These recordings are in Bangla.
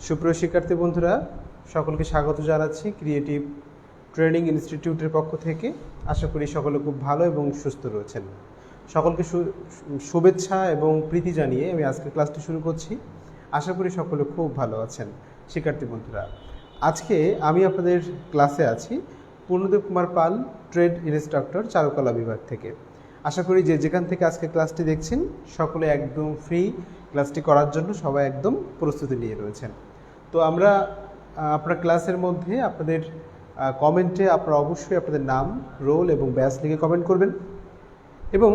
সুপ্রিয় শিক্ষার্থী বন্ধুরা, সকলকে স্বাগত জানাচ্ছি ক্রিয়েটিভ ট্রেনিং ইনস্টিটিউটের পক্ষ থেকে। আশা করি সকলে খুব ভালো এবং সুস্থ রয়েছেন। সকলকে শুভেচ্ছা এবং প্রীতি জানিয়ে আমি আজকের ক্লাসটি শুরু করছি। আশা করি সকলে খুব ভালো আছেন। শিক্ষার্থী বন্ধুরা, আজকে আমি আপনাদের ক্লাসে আছি পূর্ণদেব কুমার পাল, ট্রেড ইনস্ট্রাক্টর, চারুকলা বিভাগ থেকে। আশা করি যে যেখান থেকে আজকে ক্লাসটি দেখছেন সকলে একদম ফ্রি ক্লাসটি করার জন্য সবাই একদম প্রস্তুতি নিয়ে রয়েছেন। তো আমরা আপনার ক্লাসের মধ্যে আপনাদের কমেন্টে আপনারা অবশ্যই আপনাদের নাম, রোল এবং ব্যাচ লিখে কমেন্ট করবেন এবং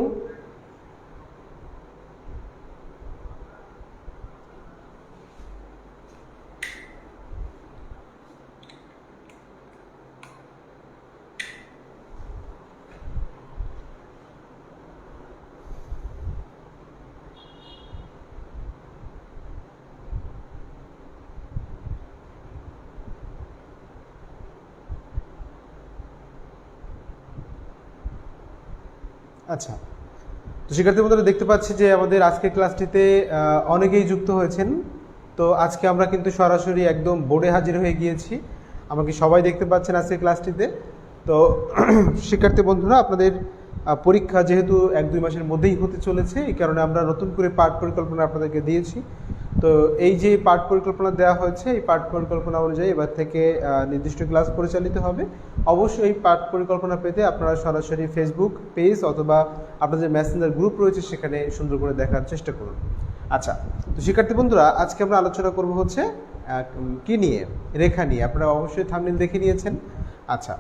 আচ্ছা, তো শিক্ষার্থী বন্ধুরা দেখতে পাচ্ছি যে আমাদের আজকের ক্লাসটিতে অনেকেই যুক্ত হয়েছেন। তো আজকে আমরা কিন্তু সরাসরি একদম বোর্ডে হাজির হয়ে গিয়েছি। আমাকে সবাই দেখতে পাচ্ছেন আজকের ক্লাসটিতে। তো শিক্ষার্থী বন্ধুরা, আপনাদের পরীক্ষা যেহেতু 1-2 মাসের মধ্যেই হতে চলেছে, এই কারণে আমরা নতুন করে পাঠ পরিকল্পনা আপনাদেরকে দিয়েছি। তো এই যে পাঠ পরিকল্পনা দেওয়া হয়েছে, এই পাঠ পরিকল্পনা অনুযায়ী এবার থেকে নির্দিষ্ট ক্লাস পরিচালিত হবে। অবশ্যই এই পাঠ পরিকল্পনা পেতে আপনারা সরাসরি ফেসবুক পেজ অথবা আপনাদের মেসেঞ্জার গ্রুপ রয়েছে, সেখানে সুন্দর করে দেখার চেষ্টা করুন। আচ্ছা, তো শিক্ষার্থী বন্ধুরা, আজকে আমরা আলোচনা করব হচ্ছে কি নিয়ে, রেখা নিয়ে। আপনারা অবশ্যই থাম্বনেল দেখে নিয়েছেন। আচ্ছা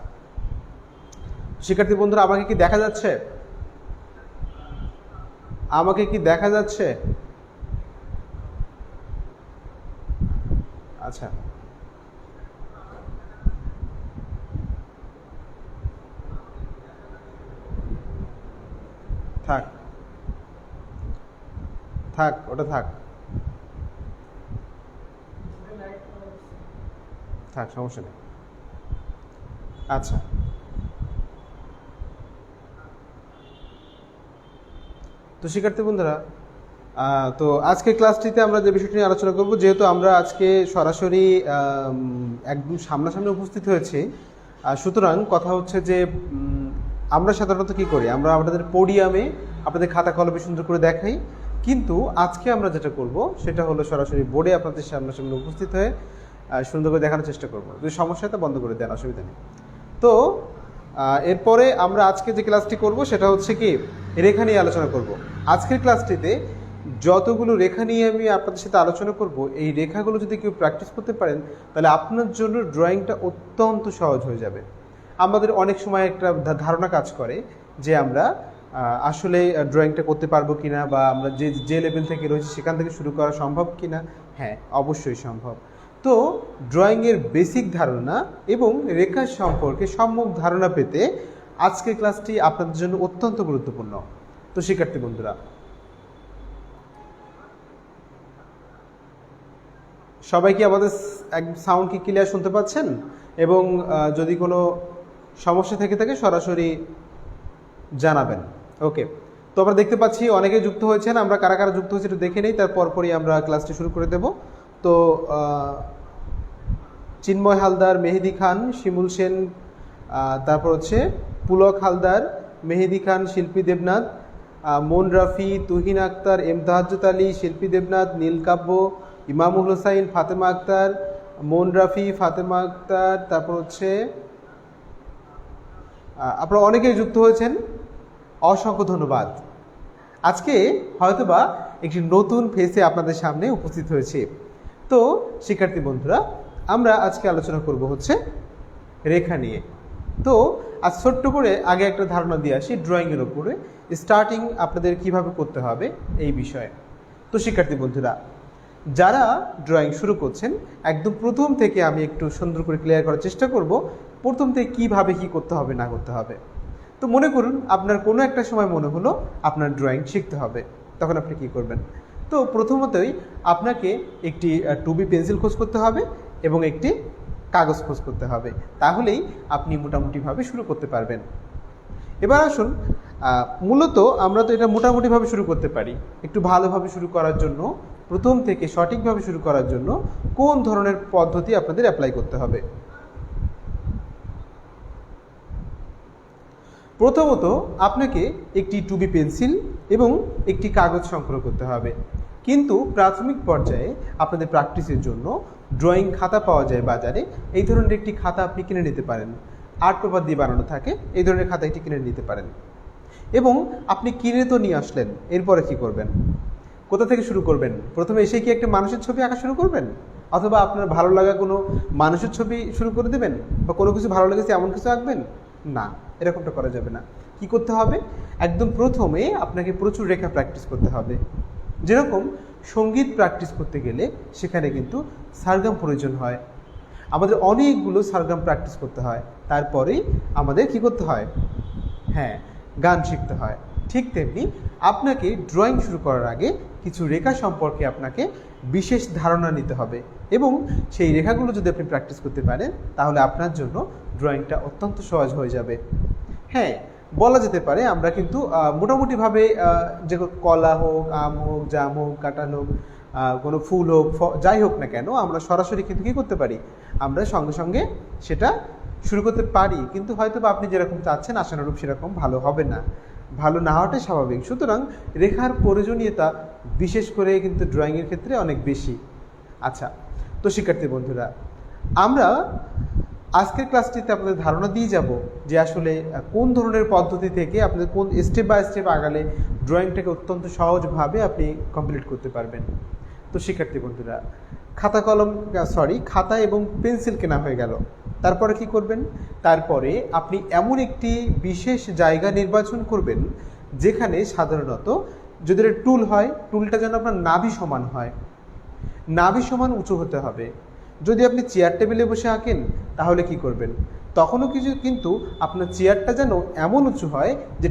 শিক্ষার্থী বন্ধুরা, আমাকে কি দেখা যাচ্ছে? আমাকে কি দেখা যাচ্ছে? আচ্ছা, থাক থাক, ওটা থাক থাক, সমস্যা নেই। আচ্ছা, তো শিক্ষার্থী বন্ধুরা, তো আজকে ক্লাসটিতে আমরা যে বিষয়টি নিয়ে আলোচনা করব, যেহেতু আমরা আজকে সরাসরি একদম সামনাসামনি উপস্থিত হয়েছি, সুতরাং কথা হচ্ছে যে আমরা সাধারণত কী করি, আমরা আমাদের পোডিয়ামে আপনাদের খাতা কলমে সুন্দর করে দেখাই, কিন্তু আজকে আমরা যেটা করব সেটা হলো সরাসরি বোর্ডে আপনাদের সামনাসামনি উপস্থিত হয়ে সুন্দর করে দেখানোর চেষ্টা করব। যদি সমস্যা হয় তা বন্ধ করে দেন, অসুবিধা নেই। তো এরপরে আমরা আজকে যে ক্লাসটি করব সেটা হচ্ছে কি, রেখা নিয়ে আলোচনা করব। আজকের ক্লাসটিতে যতগুলো রেখা নিয়ে আমি আপনাদের সাথে আলোচনা করব, এই রেখাগুলো যদি কেউ প্র্যাকটিস করতে পারেন তাহলে আপনার জন্য ড্রয়িংটা অত্যন্ত সহজ হয়ে যাবে। আমাদের অনেক সময় একটা ধারণা কাজ করে যে আমরা আসলে ড্রয়িংটা করতে পারবো কিনা, বা আমরা যে লেভেল থেকে রয়েছে সেখান থেকে শুরু করা সম্ভব কিনা। হ্যাঁ, অবশ্যই সম্ভব। তো ড্রয়িংয়ের বেসিক ধারণা এবং রেখা সম্পর্কে সম্যক ধারণা পেতে আজকের ক্লাসটি আপনাদের জন্য অত্যন্ত গুরুত্বপূর্ণ। তো শিক্ষার্থী বন্ধুরা, সবাই কি আমাদের সাউন্ড কি ক্লিয়ার শুনতে পাচ্ছেন? এবং যদি কোনো সমস্যা থেকে থাকে সরাসরি জানাবেন। ওকে, তো আমরা দেখতে পাচ্ছি অনেকে যুক্ত হয়েছেন। আমরা কারা কারা যুক্ত হয়েছে একটু দেখে নেই, তারপরই আমরা ক্লাসটি শুরু করে দেব। তো চিন্ময় হালদার, মেহেদি খান, শিমুল সেন, তারপর হচ্ছে পুলক হালদার, মেহেদি খান, শিল্পী দেবনাথ, মন রাফি, তুহিন আক্তার, এমতাহাজ্জত আলী, শিল্পী দেবনাথ, নীলকাব্য, ইমামুল হোসাইন, ফাতেমা আক্তার, মন রাফি, ফাতেমা আক্তার, তারপর হচ্ছে আপনারা অনেকেই যুক্ত হয়েছেন, অসংখ্য ধন্যবাদ। আজকে হয়তোবা একটি নতুন ফেসে আপনাদের সামনে উপস্থিত হয়েছে। তো শিক্ষার্থী বন্ধুরা, আমরা আজকে আলোচনা করব হচ্ছে রেখা নিয়ে। তো আজ ছোট্ট করে আগে একটা ধারণা দিয়ে আসি ড্রয়িংয়ের উপরে, স্টার্টিং আপনাদের কিভাবে করতে হবে এই বিষয়ে। তো শিক্ষার্থী বন্ধুরা, যারা ড্রয়িং শুরু করছেন, একদম প্রথম থেকে আমি একটু সুন্দর করে ক্লিয়ার করার চেষ্টা করব প্রথম থেকে কীভাবে কী করতে হবে না করতে হবে। তো মনে করুন আপনার কোনো একটা সময় মনে হলো আপনার ড্রয়িং শিখতে হবে, তখন আপনি কী করবেন? তো প্রথমতই আপনাকে একটি 2B পেন্সিল খোঁজ করতে হবে এবং একটি কাগজ খোঁজ করতে হবে, তাহলেই আপনি মোটামুটিভাবে শুরু করতে পারবেন। এবার আসুন, মূলত আমরা তো এটা মোটামুটিভাবে শুরু করতে পারি। একটু ভালোভাবে শুরু করার জন্য প্রথম থেকে সঠিকভাবে শুরু করার জন্য কোন ধরনের পদ্ধতি আপনাদের অ্যাপ্লাই করতে হবে। প্রথমত আপনাকে একটি 2B পেন্সিল এবং একটি কাগজ সংগ্রহ করতে হবে। কিন্তু প্রাথমিক পর্যায়ে আপনাদের প্র্যাকটিসের জন্য ড্রয়িং খাতা পাওয়া যায় বাজারে। এই ধরনের একটি খাতা আপনি কিনে নিতে পারেন, আর্ট পেপার দিয়ে বানানো থাকে, এই ধরনের খাতা একটি কিনে নিতে পারেন। এবং আপনি কিনে তো নিয়ে আসলেন, এরপরে কি করবেন? কোথা থেকে শুরু করবেন? প্রথমে এসে কি একটা মানুষের ছবি আঁকা শুরু করবেন, অথবা আপনার ভালো লাগা কোনো মানুষের ছবি শুরু করে দেবেন, বা কোনো কিছু ভালো লেগেছে এমন কিছু আঁকবেন? না, এরকমটা করা যাবে না। কি করতে হবে? একদম প্রথমে আপনাকে প্রচুর রেখা প্র্যাকটিস করতে হবে। যেরকম সঙ্গীত প্র্যাকটিস করতে গেলে সেখানে কিন্তু সারগাম প্রয়োজন হয়, আমাদের অনেকগুলো সারগাম প্র্যাকটিস করতে হয়, তারপরেই আমাদের কি করতে হয়? হ্যাঁ, গান শিখতে হয়। ঠিক তেমনি আপনাকে ড্রয়িং শুরু করার আগে কিছু রেখা সম্পর্কে আপনাকে বিশেষ ধারণা নিতে হবে, এবং সেই রেখাগুলো যদি আপনি প্র্যাকটিস করতে পারেন তাহলে আপনার জন্য ড্রয়িংটা অত্যন্ত সহজ হয়ে যাবে। হ্যাঁ, বলা যেতে পারে আমরা কিন্তু মোটামুটিভাবে যে কলা হোক, আম হোক, জাম হোক, কাঁঠাল হোক, কোনো ফুল হোক, যাই হোক না কেন, আমরা সরাসরি কিন্তু কী করতে পারি? আমরা সঙ্গে সঙ্গে সেটা শুরু করতে পারি, কিন্তু হয়তো বা আপনি যেরকম চাচ্ছেন আশানুরূপ সেরকম ভালো হবে না, ভালো না হওয়াটাই স্বাভাবিক। সুতরাং রেখার প্রয়োজনীয়তা বিশেষ করে কিন্তু ড্রয়িংয়ের ক্ষেত্রে অনেক বেশি। আচ্ছা, তো শিক্ষার্থী বন্ধুরা, আমরা আজকের ক্লাসটিতে আপনাদের ধারণা দিয়ে যাব যে আসলে কোন ধরনের পদ্ধতি থেকে আপনাদের কোন স্টেপ বাই স্টেপ আগালে ড্রয়িংটাকে অত্যন্ত সহজভাবে আপনি কমপ্লিট করতে পারবেন। তো শিক্ষার্থী বন্ধুরা, খাতা এবং পেন্সিল কেনা হয়ে গেল, তারপরে কি করবেন? তারপরে আপনি এমন একটি বিশেষ জায়গা নির্বাচন করবেন যেখানে সাধারণত যদি এটা টুল হয়, টুলটা যেন আপনার নাভি সমান হয়, নাভি সমান উঁচু হতে হবে। যদি আপনি চেয়ার টেবিলে বসে আঁকেন তাহলে কি করবেন? তখনও কিন্তু আপনার চেয়ারটা যেন এমন উঁচু হয় যে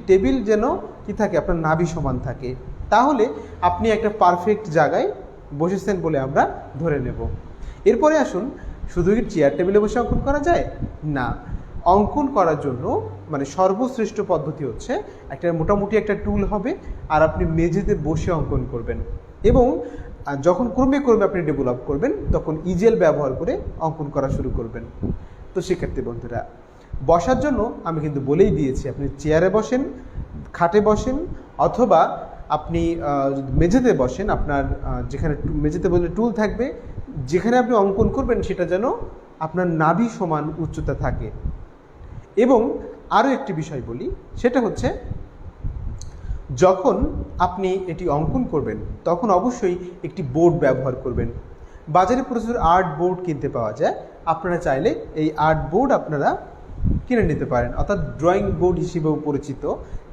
টেবিল যেন কি থাকে, আপনার নাভি সমান থাকে, তাহলে আপনি একটা পারফেক্ট জায়গায় বসেছেন বলে আমরা ধরে নেব। এরপরে আসুন, শুধু কি চেয়ার টেবিলে বসে অঙ্কন করা যায়? না, অঙ্কন করার জন্য মানে সর্বশ্রেষ্ঠ পদ্ধতি হচ্ছে মোটামুটি একটা টুল হবে, আর আপনি মেঝেতে বসে অঙ্কন করবেন, এবং যখন ক্রমে আপনি ডেভেলপ করবেন তখন ইজেল ব্যবহার করে অঙ্কন করা শুরু করবেন। তো শিক্ষার্থী বন্ধুরা, বসার জন্য আমি কিন্তু বলেই দিয়েছি, আপনি চেয়ারে বসেন, খাটে বসেন, অথবা আপনি মেঝেতে বসেন, আপনার যেখানে মেঝেতে বসলে টুল থাকবে, যেখানে আপনি অঙ্কন করবেন সেটা যেন আপনার নাভি সমান উচ্চতা থাকে। এবং আরও একটি বিষয় বলি, সেটা হচ্ছে যখন আপনি এটি অঙ্কন করবেন তখন অবশ্যই একটি বোর্ড ব্যবহার করবেন। বাজারে প্রচুর আর্ট বোর্ড কিনতে পাওয়া যায়, আপনারা চাইলে এই আর্ট বোর্ড আপনারা কিনে নিতে পারেন, অর্থাৎ ড্রয়িং বোর্ড হিসেবেও পরিচিত,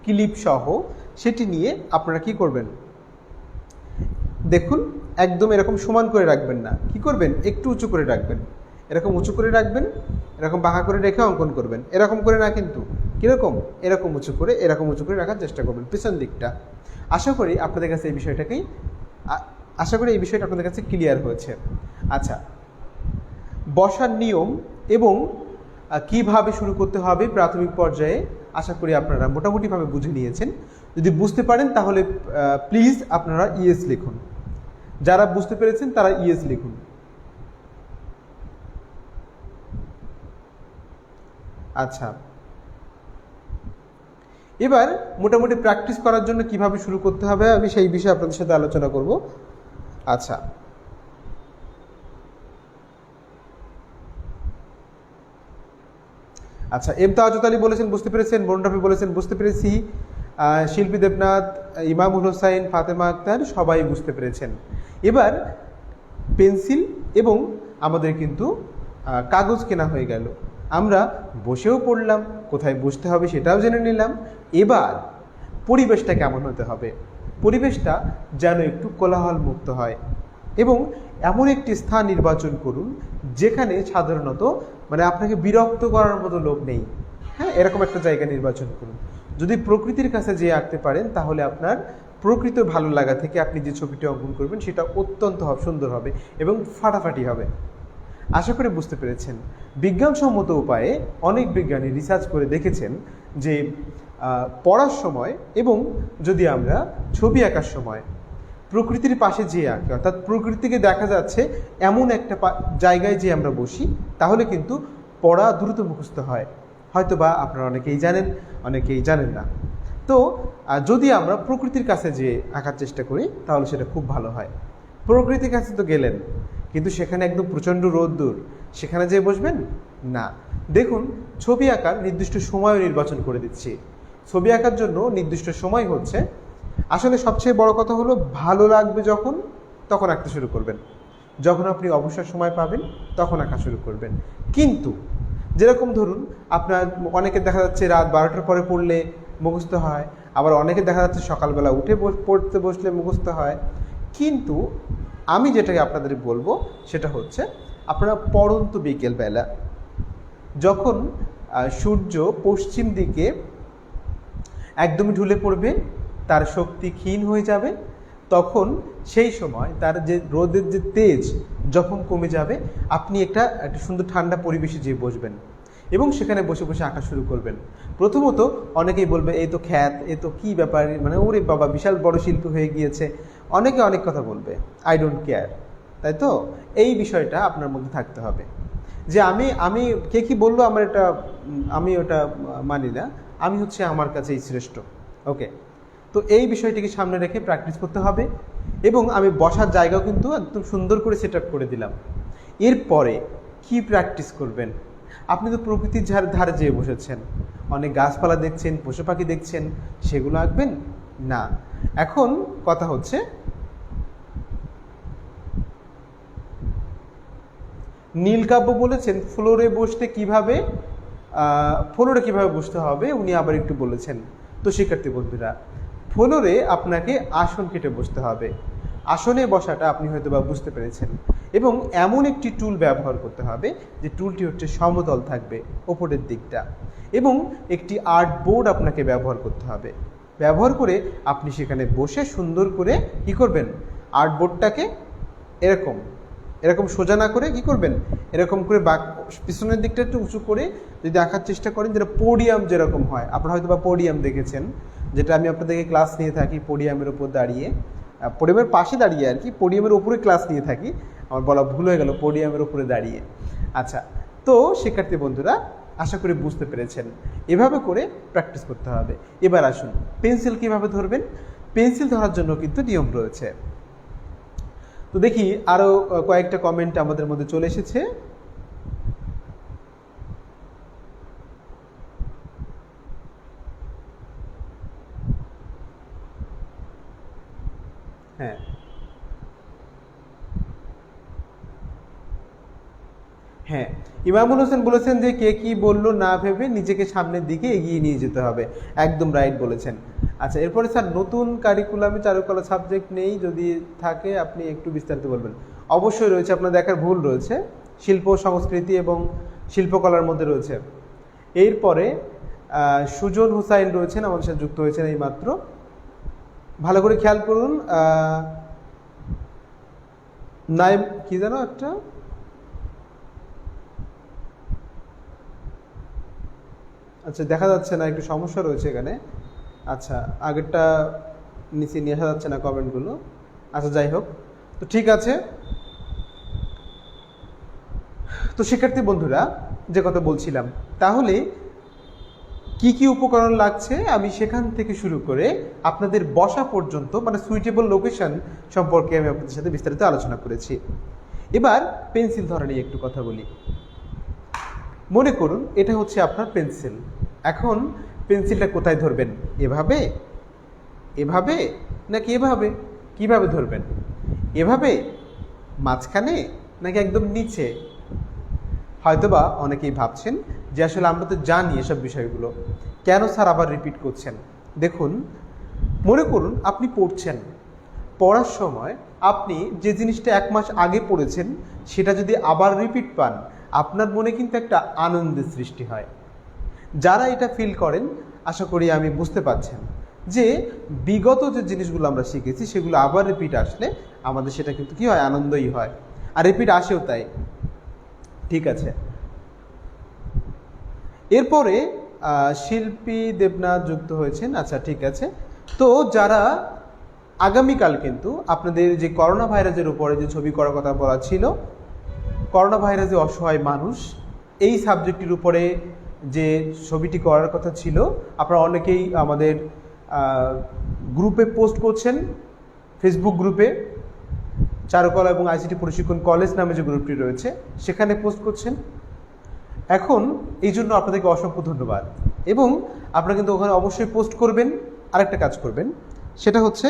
ক্লিপ সহ। সেটি নিয়ে আপনারা কি করবেন? দেখুন, একদম এরকম সমান করে রাখবেন না, কি করবেন? একটু উঁচু করে রাখবেন, এরকম উঁচু করে রাখবেন, এরকম বাঁকা করে রেখে অঙ্কন করবেন। এরকম করে না, কিন্তু কীরকম, এরকম উঁচু করে রাখার চেষ্টা করবেন পিছন দিকটা। আশা করি আপনাদের কাছে এই বিষয়টা আপনাদের কাছে ক্লিয়ার হয়েছে। আচ্ছা, বসার নিয়ম এবং কিভাবে শুরু করতে হবে প্রাথমিক পর্যায়ে আশা করি আপনারা মোটামুটিভাবে বুঝে নিয়েছেন। যদি বুঝতে পারেন তাহলে প্লিজ আপনারা ইয়েস লিখুন, যারা বুঝতে পেরেছেন তারা ইয়েস লিখুন। আচ্ছা, এবার মোটামুটি প্র্যাকটিস করার জন্য কিভাবে শুরু করতে হবে আমি সেই বিষয়ে আপনাদের সাথে আলোচনা করব। আচ্ছা, এম তাজুদ আলী বলেছেন বুঝতে পেরেছেন, বরুণ রাফি বলেছেন বুঝতে পেরেছি, শিল্পী দেবনাথ, ইমামুল হোসাইন, ফাতেমা আক্তার সবাই বুঝতে পেরেছেন। এবার পেন্সিল এবং আমাদের কিন্তু কাগজ কেনা হয়ে গেল, আমরা বসেও পড়লাম, কোথায় বসতে হবে সেটাও জেনে নিলাম। এবার পরিবেশটা কেমন হতে হবে? পরিবেশটা যেন একটু কোলাহল মুক্ত হয়, এবং এমন একটি স্থান নির্বাচন করুন যেখানে সাধারণত মানে আপনাকে বিরক্ত করার মতো লোক নেই। হ্যাঁ, এরকম একটা জায়গা নির্বাচন করুন। যদি প্রকৃতির কাছে যেয়ে আঁকতে পারেন তাহলে আপনার প্রকৃত ভালো লাগা থেকে আপনি যে ছবিটি অঙ্কন করবেন সেটা অত্যন্ত সুন্দর হবে এবং ফাটাফাটি হবে। আশা করি বুঝতে পেরেছেন। বিজ্ঞানসম্মত উপায়ে অনেক বিজ্ঞানী রিসার্চ করে দেখেছেন যে পড়ার সময় এবং যদি আমরা ছবি আঁকার সময় প্রকৃতির পাশে যে আঁকে, অর্থাৎ প্রকৃতিকে দেখা যাচ্ছে এমন একটা জায়গায় যে আমরা বসি, তাহলে কিন্তু পড়া দ্রুত মুখস্থ হয়। হয়তো বা আপনারা অনেকেই জানেন, অনেকেই জানেন না। তো যদি আমরা প্রকৃতির কাছে যে আঁকার চেষ্টা করি তাহলে সেটা খুব ভালো হয়। প্রকৃতির কাছে তো গেলেন, কিন্তু সেখানে একদম প্রচণ্ড রোদ্দুর, সেখানে যেয়ে বসবেন না। দেখুন, ছবি আঁকার নির্দিষ্ট সময়ও নির্বাচন করে দিচ্ছি। ছবি আঁকার জন্য নির্দিষ্ট সময় হচ্ছে, আসলে সবচেয়ে বড় কথা হলো ভালো লাগবে যখন, তখন আঁকতে শুরু করবেন। যখন আপনি অবসর সময় পাবেন তখন আঁকা শুরু করবেন। কিন্তু যেরকম ধরুন, আপনার অনেকে দেখা যাচ্ছে রাত 12টার পরে পড়লে মুখস্থ হয়, আবার অনেকে দেখা যাচ্ছে সকালবেলা উঠে পড়তে বসলে মুখস্থ হয়। কিন্তু আমি যেটাকে আপনাদের বলবো সেটা হচ্ছে, আপনারা পড়ন্ত বিকেলবেলা যখন সূর্য পশ্চিম দিকে একদমই ঢুলে পড়বে, তার শক্তি ক্ষীণ হয়ে যাবে, তখন সেই সময় তার যে রোদের যে তেজ যখন কমে যাবে, আপনি একটা সুন্দর ঠান্ডা পরিবেশে যেয়ে বসবেন এবং সেখানে বসে বসে আঁকা শুরু করবেন। প্রথমত অনেকেই বলবে এই তো খ্যাত, এ তো কী ব্যাপার, মানে ওরে বাবা বিশাল বড় শিল্পী হয়ে গিয়েছে, অনেকে অনেক কথা বলবে। আই ডোন্ট কেয়ার, তাই তো? এই বিষয়টা আপনার মধ্যে থাকতে হবে যে আমি কে কী বললো আমার এটা, আমি ওটা মানি না, আমি হচ্ছে আমার কাছেই শ্রেষ্ঠ। ওকে, তো এই বিষয়টিকে সামনে রেখে প্র্যাকটিস করতে হবে। এবং আমি বসার জায়গাও কিন্তু একদম সুন্দর করে সেট আপ করে দিলাম। এরপরে কি প্র্যাকটিস করবেন? আপনি তো প্রকৃতির ধারে যেয়ে বসেছেন, অনেক গাছপালা দেখছেন, পশু পাখি দেখছেন, সেগুলো আঁকবেন না। এখন কথা হচ্ছে, নীলকাব্য বলেছেন ফ্লোরে বসতে কিভাবে, ফ্লোরে কিভাবে বসতে হবে উনি আবার একটু বলেছেন। তো শিক্ষার্থী বন্ধুরা, ফ্লোরে আপনাকে আসন কেটে বসতে হবে। আসনে বসাটা আপনি হয়তো বা বুঝতে পেরেছেন, এবং এমন একটি টুল ব্যবহার করতে হবে যে টুলটি হচ্ছে সমতল থাকবে ওপরের দিকটা, এবং একটি আর্ট বোর্ড আপনাকে ব্যবহার করতে হবে। ব্যবহার করে আপনি সেখানে বসে সুন্দর করে কী করবেন, আর্ট বোর্ডটাকে এরকম এরকম সোজা না করে কী করবেন, এরকম করে পিছনের দিকটা একটু উঁচু করে যদি আঁকার চেষ্টা করেন, যেটা পোডিয়াম যেরকম হয়, আপনারা হয়তো বা পোডিয়াম দেখেছেন, যেটা আমি আপনাদেরকে ক্লাস নিয়ে থাকি পোডিয়ামের উপর দাঁড়িয়ে, পোডিয়ামের পাশে দাঁড়িয়ে আর কি, পোডিয়ামের উপরে ক্লাস নিয়ে থাকি, আমার বলা ভুল হয়ে গেল, পোডিয়ামের উপরে দাঁড়িয়ে। আচ্ছা, তো শিক্ষার্থী বন্ধুরা আশা করি বুঝতে পেরেছেন, এভাবে করে প্র্যাকটিস করতে হবে। এবার আসুন, পেন্সিল কীভাবে ধরবেন। পেন্সিল ধরার জন্য কিন্তু নিয়ম রয়েছে। তো দেখি আরও কয়েকটা কমেন্ট আমাদের মধ্যে চলে এসেছে। হ্যাঁ হ্যাঁ, ইমামুল হোসেন বলেছেন যে কে কি বললো না ভেবে নিজেকে সামনের দিকে এগিয়ে নিয়ে যেতে হবে। একদম রাইট বলেছেন। আচ্ছা, এরপরে স্যার নতুন কারিকুলামে চারুকলা সাবজেক্ট নেই, যদি থাকে আপনি একটু বিস্তারিত বলবেন। অবশ্যই রয়েছে, আপনার দেখার ভুল রয়েছে, শিল্প সংস্কৃতি এবং শিল্পকলার মধ্যে রয়েছে। এরপরে সুজন হুসাইন রয়েছেন, আমাদের সাথে যুক্ত হয়েছেন এই মাত্র। ভালো করে খেয়াল করুন, নাইম কি জানো একটা, আচ্ছা দেখা যাচ্ছে না, একটু সমস্যা রয়েছে এখানে। আচ্ছা, আগেরটা নিচে নিয়ে আসা যাচ্ছে না কমেন্টগুলো। আচ্ছা যাই হোক, তো ঠিক আছে। তো শিক্ষার্থী বন্ধুরা, যে কথা বলছিলাম, তাহলে কি কি উপকরণ লাগছে আমি সেখান থেকে শুরু করে আপনাদের বসা পর্যন্ত, মানে সুইটেবল লোকেশন সম্পর্কে আমি আপনাদের সাথে বিস্তারিত আলোচনা করেছি। এবার পেন্সিল ধরা নিয়ে একটু কথা বলি। মনে করুন এটা হচ্ছে আপনার পেন্সিল। এখন পেন্সিলটা কোথায় ধরবেন? এভাবে, এভাবে, নাকি এভাবে? কিভাবে ধরবেন? এভাবে, মাঝখানে, নাকি একদম নিচে? হয়তোবা অনেকেই ভাবছেন যে আসলে আমরা তো জানি এসব বিষয়গুলো, কেন স্যার আবার রিপিট করছেন? দেখুন, মনে করুন আপনি পড়ছেন, পড়ার সময় আপনি যে জিনিসটা 1 মাস আগে পড়েছেন সেটা যদি আবার রিপিট পান, আপনার মনে কিন্তু একটা আনন্দের সৃষ্টি হয়। যারা এটা ফিল করেন, আশা করি আমি বুঝতে পারছেন যে বিগত যে জিনিসগুলো আমরা শিখেছি সেগুলো আবার রিপিট আসলে আমাদের সেটা কিন্তু কী হয়, আনন্দই হয়, আর রিপিট আসেও তাই। ঠিক আছে, এরপরে শিল্পী দেবনাথ যুক্ত হয়েছেন। আচ্ছা ঠিক আছে, তো যারা আগামীকাল কিন্তু আপনাদের যে করোনা ভাইরাসের উপরে যে ছবি করার কথা বলা ছিল, করোনা ভাইরাসে অসহায় মানুষ, এই সাবজেক্টের উপরে যে ছবিটি করার কথা ছিল, আপনারা অনেকেই আমাদের গ্রুপে পোস্ট করছেন, ফেসবুক গ্রুপে চারুকলা এবং আইসিটি প্রশিক্ষণ কলেজ নামে যে গ্রুপটি রয়েছে সেখানে পোস্ট করছেন। এখন এই জন্য আপনাদেরকে অসংখ্য ধন্যবাদ। এবং আপনারা কিন্তু ওখানে অবশ্যই পোস্ট করবেন। আরেকটা কাজ করবেন, সেটা হচ্ছে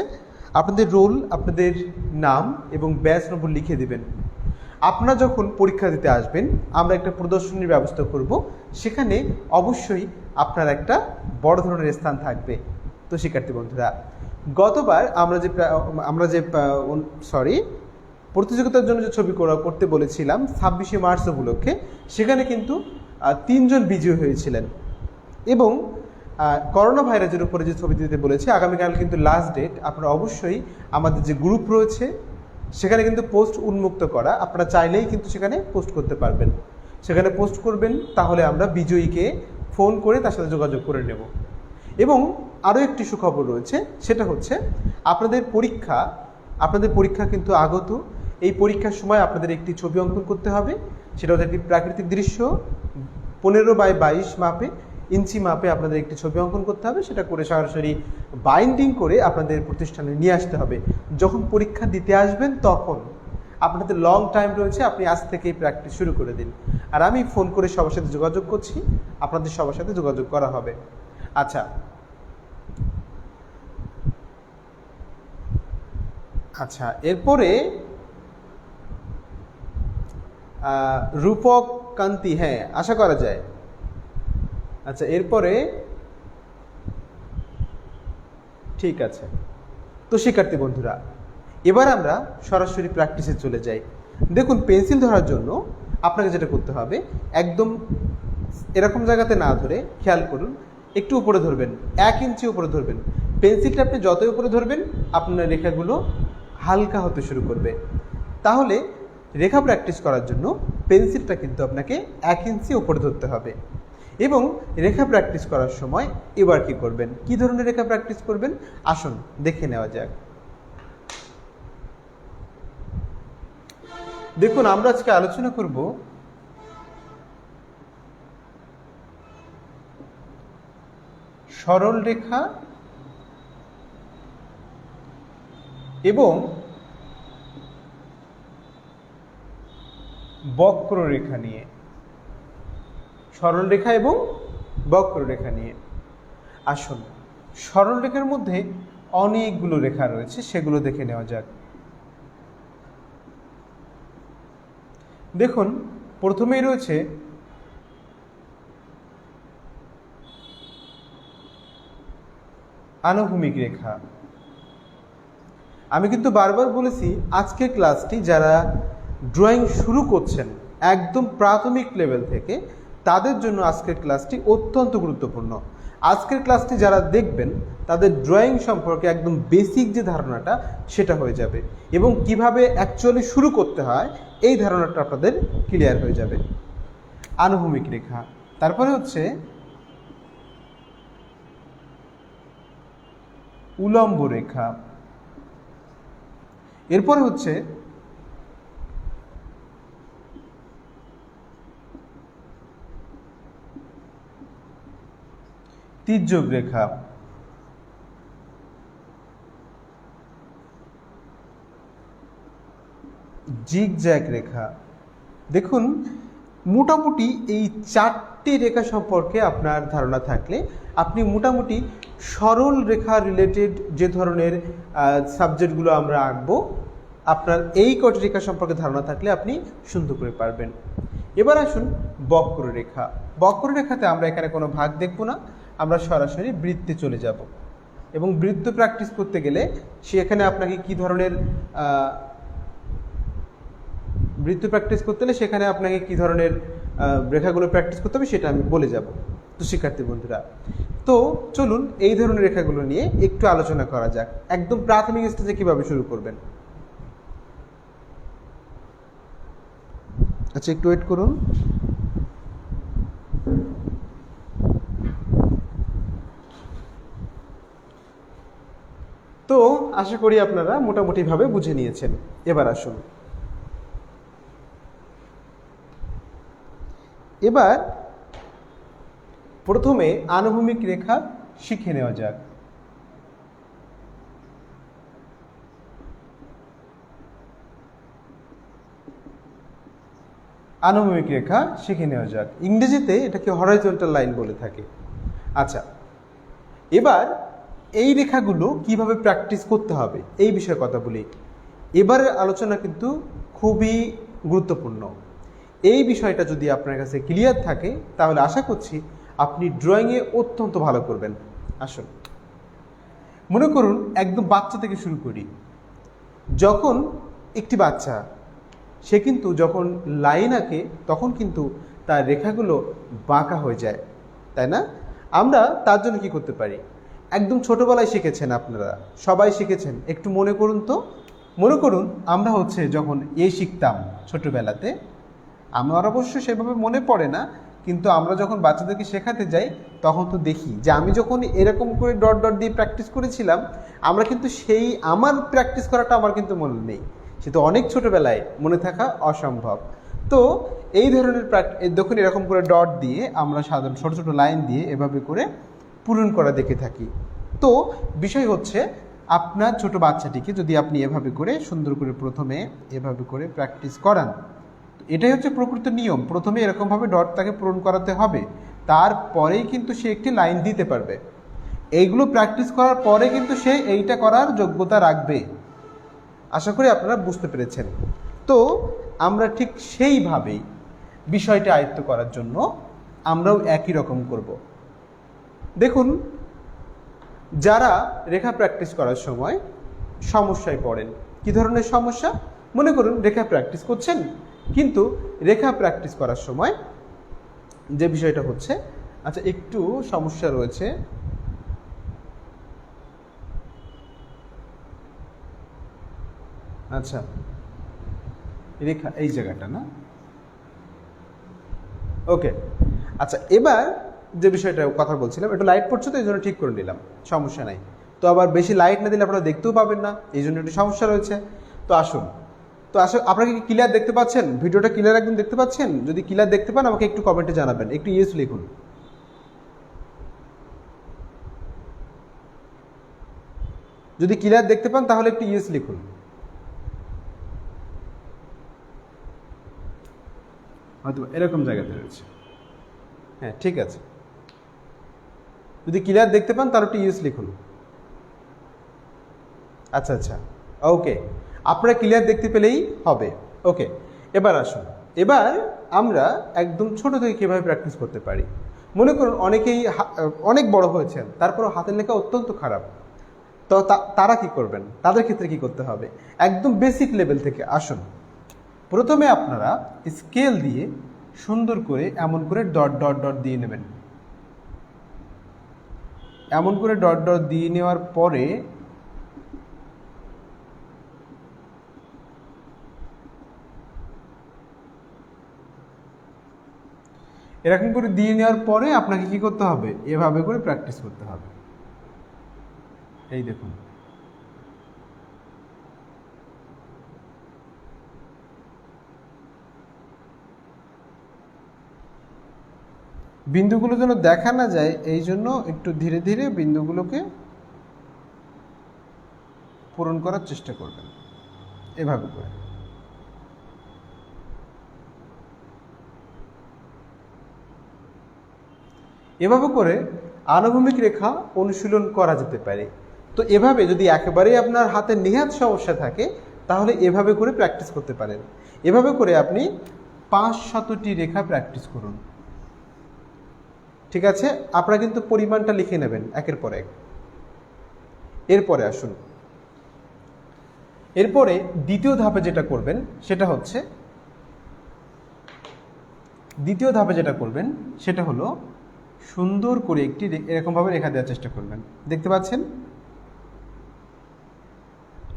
আপনাদের রোল, আপনাদের নাম এবং ব্যাচ নম্বর লিখে দেবেন। আপনারা যখন পরীক্ষা দিতে আসবেন আমরা একটা প্রদর্শনীর ব্যবস্থা করব, সেখানে অবশ্যই আপনার একটা বড় ধরনের স্থান থাকবে। তো শিক্ষার্থী বন্ধুরা, গতবার আমরা যে প্রতিযোগিতার জন্য যে ছবি করতে বলেছিলাম 26শে মার্চ উপলক্ষে, সেখানে কিন্তু 3 জন বিজয়ী হয়েছিলেন। এবং করোনা ভাইরাসের উপরে যে ছবি দিতে বলেছে, আগামীকাল কিন্তু লাস্ট ডেট। আপনারা অবশ্যই আমাদের যে গ্রুপ রয়েছে সেখানে কিন্তু পোস্ট উন্মুক্ত করা, আপনারা চাইলেই কিন্তু সেখানে পোস্ট করতে পারবেন। সেখানে পোস্ট করবেন, তাহলে আমরা বিজয়ীকে ফোন করে তার সাথে যোগাযোগ করে নেব। এবং আরও একটি সুখবর রয়েছে, সেটা হচ্ছে আপনাদের পরীক্ষা কিন্তু আগত। এই পরীক্ষার সময় আপনাদের একটি ছবি অঙ্কন করতে হবে, সেটা হচ্ছে একটি প্রাকৃতিক দৃশ্য 15x22 মাপে, ইঞ্চি মাপে আপনাদের একটি ছবি অঙ্কন করতে হবে। সেটা করে সরাসরি বাইন্ডিং করে আপনাদের প্রতিষ্ঠানে নিয়ে আসতে হবে। যখন পরীক্ষা দিতে আসবেন তখন আপনাদের লং টাইম রয়েছে, আপনি আজ থেকেই প্র্যাকটিস শুরু করে দিন। আর আমি ফোন করে সবার সাথে যোগাযোগ করছি, আপনাদের সবার সাথে যোগাযোগ করা হবে। আচ্ছা, এরপরে রূপক কান্তি, হ্যাঁ আশা করা যায়। আচ্ছা, এরপরে ঠিক আছে। তো শিক্ষার্থী বন্ধুরা, এবার আমরা সরাসরি প্র্যাকটিসে চলে যাই। দেখুন, পেন্সিল ধরার জন্য আপনাকে যেটা করতে হবে, একদম এরকম জায়গাতে না ধরে, খেয়াল করুন, একটু উপরে ধরবেন, 1 ইঞ্চি উপরে ধরবেন। পেন্সিলটা আপনি যতই উপরে ধরবেন আপনার রেখাগুলো হালকা হতে শুরু করবে। তাহলে রেখা প্র্যাকটিস করার জন্য পেন্সিলটা কিন্তু আপনাকে 1 ইঞ্চি উপরে ধরতে হবে। এবং রেখা প্র্যাকটিস করার সময় এবার কি করবেন, কি ধরনের রেখা প্র্যাকটিস করবেন, আসুন দেখে নেওয়া যাক। দেখুন, আমরা আজকে আলোচনা করব সরল রেখা এবং বক্ররেখা নিয়ে। সরল রেখা এবং বক্ররেখা নিয়ে। আসুন, সরল রেখার মধ্যে অনেকগুলো রেখা রয়েছে, সেগুলো দেখে নেওয়া যাক। দেখুন, প্রথমেই রয়েছে আনুভূমিক রেখা। আমি কিন্তু বারবার বলেছি, আজকের ক্লাসটি যারা ড্রয়িং শুরু করছেন একদম প্রাথমিক লেভেল থেকে, তাদের জন্য আজকের ক্লাসটি অত্যন্ত গুরুত্বপূর্ণ। আজকের ক্লাসটি যারা দেখবেন তাদের ড্রয়িং সম্পর্কে একদম বেসিক যে ধারণাটা সেটা হয়ে যাবে, এবং কিভাবে অ্যাকচুয়ালি শুরু করতে হয় এই ধারণাটা আপনাদের ক্লিয়ার হয়ে যাবে। আনুভূমিক রেখা, তারপরে হচ্ছে উলম্ব রেখা, এরপরে হচ্ছে তির্যক রেখা, জিগজ্যাগ রেখা। দেখুন, মোটামুটি এই 4টি রেখা সম্পর্কে আপনার ধারণা থাকলে আপনি মোটামুটি সরল রেখা রিলেটেড যে ধরনের সাবজেক্টগুলো আমরা আঁকবো, আপনার এই কটি রেখা সম্পর্কে ধারণা থাকলে আপনি সুন্দর করে পারবেন। এবার আসুন বক্ররেখা। বক্ররেখাতে আমরা এখানে কোনো ভাগ দেখব না, আমরা সরাসরি বৃত্তে চলে যাব। এবং বৃত্ত প্র্যাকটিস করতে গেলে সেখানে আপনাকে কি ধরনের রেখাগুলো প্র্যাকটিস করতে হবে সেটা আমি বলে যাব। তো শিক্ষার্থী বন্ধুরা, তো চলুন এই ধরনের রেখাগুলো নিয়ে একটু আলোচনা করা যাক। একদম প্রাথমিক স্টেজে কিভাবে শুরু করবেন। আচ্ছা, একটু ওয়েট করুন। তো আশা করি আপনারা মোটামুটিভাবে বুঝে নিয়েছেন। এবার আসুন, এবার প্রথমে আনুভূমিক রেখা শিখে নেওয়া যাক। আনুভূমিক রেখা শিখে নেওয়া যাক, ইংরেজিতে এটাকে হরাইজন্টাল লাইন বলে থাকে। আচ্ছা, এবার এই রেখাগুলো কিভাবে প্র্যাকটিস করতে হবে এই বিষয়ে কথা বলি। এবারের আলোচনা কিন্তু খুবই গুরুত্বপূর্ণ। এই বিষয়টা যদি আপনার কাছে ক্লিয়ার থাকে তাহলে আশা করছি আপনি ড্রয়িংয়ে অত্যন্ত ভালো করবেন। আসুন, মনে করুন একদম বাচ্চা থেকে শুরু করি। যখন একটি বাচ্চা সে কিন্তু যখন লাইন আঁকে তখন কিন্তু তার রেখাগুলো বাঁকা হয়ে যায়, তাই না? আমরা তার জন্য কি করতে পারি? একদম ছোটবেলায় শিখেছেন, আপনারা সবাই শিখেছেন। একটু মনে করুন তো, মনে করুন আমরা হচ্ছে যখন শিখতাম ছোটবেলাতে, আমার অবশ্য সেভাবে মনে পড়ে না, কিন্তু আমরা যখন বাচ্চাদেরকে শেখাতে যাই তখন তো দেখি যে আমি যখন এরকম করে ডট ডট দিয়ে প্র্যাকটিস করেছিলাম, আমরা কিন্তু সেই আমার প্র্যাকটিস করাটা আমার কিন্তু মনে নেই, সে তো অনেক ছোটবেলায় মনে থাকা অসম্ভব। তো এই ধরনের দেখুন এরকম করে ডট দিয়ে আমরা সাধারণ ছোট ছোট লাইন দিয়ে এভাবে করে পূরণ করা দেখে থাকি। তো বিষয় হচ্ছে আপনার ছোট বাচ্চাটিকে যদি আপনি এভাবে করে সুন্দর করে প্রথমে এভাবে করে প্র্যাকটিস করান, এটাই হচ্ছে প্রকৃত নিয়ম। প্রথমে এরকমভাবে ডট তাকে পূরণ করাতে হবে, তারপরেই কিন্তু সে একটি লাইন দিতে পারবে। এইগুলো প্র্যাকটিস করার পরে কিন্তু সে এইটা করার যোগ্যতা রাখবে। আশা করি আপনারা বুঝতে পেরেছেন। তো আমরা ঠিক সেইভাবেই বিষয়টা আয়ত্ত করার জন্য আমরাও একই রকম করব। দেখুন, যারা রেখা প্র্যাকটিস করার সময় সমস্যায় পড়েন, কি ধরনের সমস্যা? মনে করুন রেখা প্র্যাকটিস করছেন, কিন্তু রেখা প্র্যাকটিস করার সময় যে বিষয়টা হচ্ছে, আচ্ছা একটু সমস্যা রয়েছে। আচ্ছা, রেখা এই জায়গাটা না, ওকে। আচ্ছা, এবার যে বিষয়টা কথা বলছিলাম, একটু লাইট পড়ছে তো এই জন্য ঠিক করে নিলাম, সমস্যা নাই। তো আবার বেশি লাইট না দিলে আপনারা দেখতেও পাবেন না, এই জন্য একটু সমস্যা রয়েছে। তো আসুন, তো আসলে আপনারা কি ক্লিয়ার দেখতে পাচ্ছেন? ভিডিওটা ক্লিয়ার একদম দেখতে পাচ্ছেন? যদি ক্লিয়ার দেখতে পান আমাকে একটু কমেন্টে জানাবেন, একটু ইয়েস লিখুন। যদি ক্লিয়ার দেখতে পান তাহলে একটু ইয়েস লিখুন। হয়তো এরকম জায়গাতে রয়েছে, হ্যাঁ ঠিক আছে। যদি ক্লিয়ার দেখতে পান তাহলে একটু ইয়েস লিখুন। আচ্ছা আচ্ছা, ওকে, আপনারা ক্লিয়ার দেখতে পেলেই হবে। ওকে, এবার আসুন, এবার আমরা একদম ছোট থেকে কীভাবে প্র্যাকটিস করতে পারি। মনে করুন অনেকেই অনেক বড় হয়েছেন, তারপরও হাতের লেখা অত্যন্ত খারাপ। তো তারা কি করবেন? তাদের ক্ষেত্রে কি করতে হবে? একদম বেসিক লেভেল থেকে আসুন। প্রথমে আপনারা স্কেল দিয়ে সুন্দর করে এমন করে ডট ডট ডট দিয়ে নেবেন। এমন করে ডট ডট দিয়ে নেওয়ার পরে এরকম করে দিয়ে নেওয়ার পরে আপনাকে কি করতে হবে? এভাবে করে প্র্যাকটিস করতে হবে। এই দেখুন, বিন্দুগুলো যেন দেখা না যায় এই জন্য একটু ধীরে ধীরে বিন্দুগুলোকে পূরণ করার চেষ্টা করবেন, এভাবে করে। এভাবে করে আনুভূমিক রেখা অনুশীলন করা যেতে পারে। তো এভাবে যদি একেবারেই আপনার হাতে নেহাত সমস্যা থাকে তাহলে এভাবে করে প্র্যাকটিস করতে পারেন। এভাবে করে আপনি 500টি রেখা প্র্যাকটিস করুন, ঠিক আছে? আপনারা কিন্তু পরিমাণটা লিখে নেবেন একের পর এক। এরপরে আসুন, এরপরে দ্বিতীয় ধাপে যেটা করবেন সেটা হলো সুন্দর করে একটি এরকমভাবে রেখা দেওয়ার চেষ্টা করবেন। দেখতে পাচ্ছেন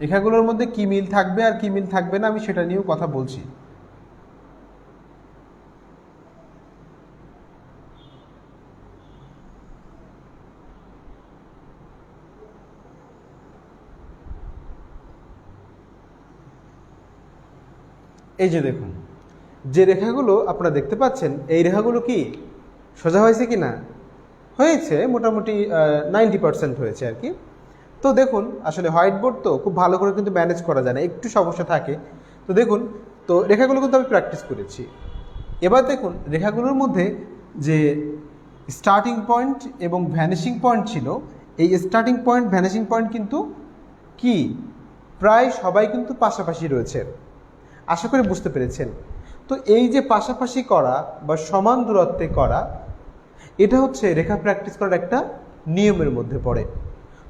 রেখাগুলোর মধ্যে কি মিল থাকবে আর কি মিল থাকবে না, আমি সেটা নিয়েও কথা বলছি। এই যে দেখুন, যে রেখাগুলো আপনারা দেখতে পাচ্ছেন, এই রেখাগুলো কি সোজা হয়েছে কি না? হয়েছে, মোটামুটি 90% হয়েছে আর কি। তো দেখুন, আসলে হোয়াইট বোর্ড তো খুব ভালো করে কিন্তু ম্যানেজ করা যায় না, একটু সমস্যা থাকে। তো দেখুন, তো রেখাগুলো কিন্তু আমি প্র্যাকটিস করেছি। এবার দেখুন, রেখাগুলোর মধ্যে যে স্টার্টিং পয়েন্ট এবং ভ্যানিশিং পয়েন্ট ছিল, এই স্টার্টিং পয়েন্ট ভ্যানিশিং পয়েন্ট কিন্তু কি প্রায় সবাই কিন্তু পাশাপাশি রয়েছে। আশা করি বুঝতে পেরেছেন। তো এই যে পাশাপাশি করা বা সমান দূরত্বে করা, এটা হচ্ছে রেখা প্র্যাকটিস করার একটা নিয়মের মধ্যে পড়ে।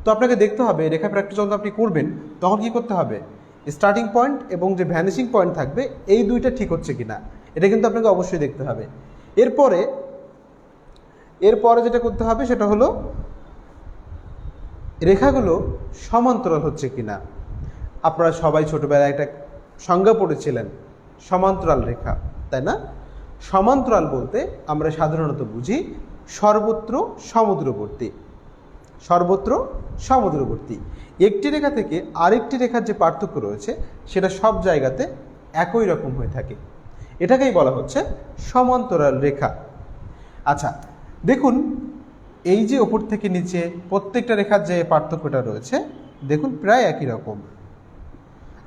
তো আপনাকে দেখতে হবে রেখা প্র্যাকটিস যখন আপনি করবেন তখন কি করতে হবে, স্টার্টিং পয়েন্ট এবং যে ভ্যানিশিং পয়েন্ট থাকবে এই দুইটা ঠিক হচ্ছে কিনা এটা কিন্তু আপনাকে অবশ্যই দেখতে হবে। এরপরে যেটা করতে হবে সেটা হলো রেখাগুলো সমান্তরাল হচ্ছে কিনা। আপনারা সবাই ছোটবেলায় একটা সংজ্ঞা পড়েছিলেন, সমান্তরাল রেখা, তাই না? সমান্তরাল বলতে আমরা সাধারণত বুঝি সর্বত্র সমুদ্রবর্তী। সর্বত্র সমুদ্রবর্তী একটি রেখা থেকে আরেকটি রেখার যে পার্থক্য রয়েছে সেটা সব জায়গাতে একই রকম হয়ে থাকে, এটাকেই বলা হচ্ছে সমান্তরাল রেখা। আচ্ছা দেখুন, এই যে ওপর থেকে নিচে প্রত্যেকটা রেখার যে পার্থক্যটা রয়েছে দেখুন প্রায় একই রকম।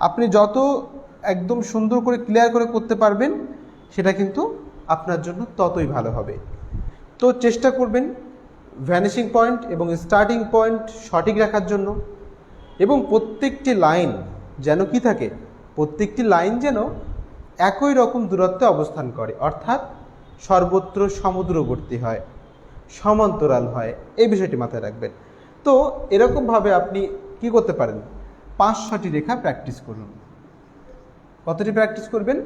আপনি যত একদম সুন্দর করে ক্লিয়ার করে করতে পারবেন সেটা কিন্তু আপনার জন্য ততই ভালো হবে। তো চেষ্টা করবেন ভ্যানিশিং পয়েন্ট এবং স্টার্টিং পয়েন্ট সঠিক রাখার জন্য, এবং প্রত্যেকটি লাইন যেন কি থাকে, প্রত্যেকটি লাইন যেন একই রকম দূরত্বে অবস্থান করে, অর্থাৎ সর্বত্র সমুদ্রবর্তী হয়, সমান্তরাল হয়, এই বিষয়টি মাথায় রাখবেন। তো এরকমভাবে আপনি কি করতে পারেন, 500টি রেখা প্র্যাকটিস করুন। কতটি প্র্যাকটিস করবেন?